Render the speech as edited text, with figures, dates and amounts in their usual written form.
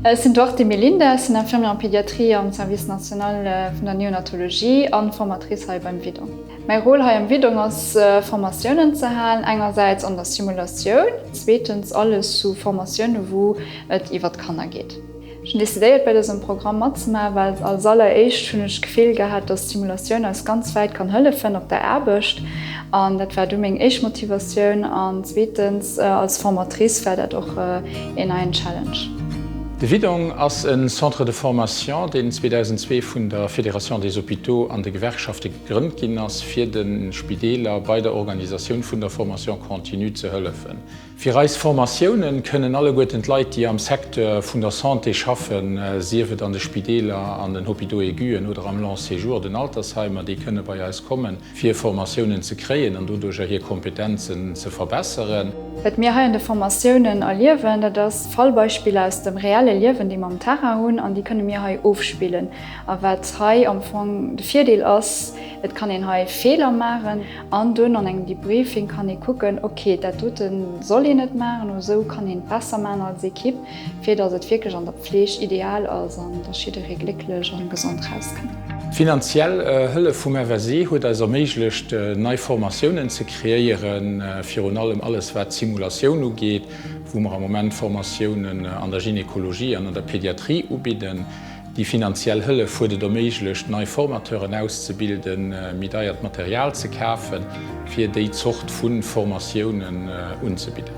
Es sind dort die Melinda, sind Infirmière en Pädiatrie am Service National von der Neonatologie und Formatrice beim Widung. Meine Rolle hier im Widung ist, Formationen zu haben, einerseits an der Simulation, zweitens alles zu Formationen, wo es über die Kinder geht. Ich habe dezidiert bei diesem Programm mitzumachen, weil als allererst schon das Gefühl gehabt, dass Simulation uns ganz weit helfen kann auf der Arbeit. Und das war meine erste Motivation. Und zweitens, als Formatrice war das auch eine neue Challenge. De Widung ass een Centre de Formation, den 2002 vun der Fédération des Hôpitaux an de Gewerkschafte gegrünnt ginn ass fir den Spideler bei der Organisation vun der Formation kontinu ze hëllefen. Fir Reisformatiounen kënnen alle goeten Leiit, die am Sektor vun der Santé schaffen, siewet an de Spideler, an den Hôpitaux Eguen oder am Long Séjour den Altersheimer, die kënne bei eis kommen, fir Formatiounen ze kreien an dodurch hier Kompetenzen ze verbesseren. Was wir hier in den Formationen erleben, das sind Fallbeispiele aus dem realen Leben, die wir am Tag haben, und die können wir hier aufspielen. Aber was hier am Anfang der Vorteil ist, ich kann hier Fehler machen und dann an einem Debriefing kann ich gucken, okay, das soll ich nicht machen oder so kann ich besser machen als Equipe, für dass es wirklich an der Pflege ideal ist und dass jeder glücklich und gesund rauskommt. Finanziell Hëlle vum MWC huet als erméiglecht neii Formatioen ze kreieren, fir allem alles wat Simulationun ugeet, wo man am Moment Formatiounen an der Gynäkologie an der Pädiatrie ubieden, die finanziell Hëlle fudet erméiglecht neii Formateuren auszubilden, mit deiert Material ze kafen, fir déi Zocht vun Formatiounen unzubieden.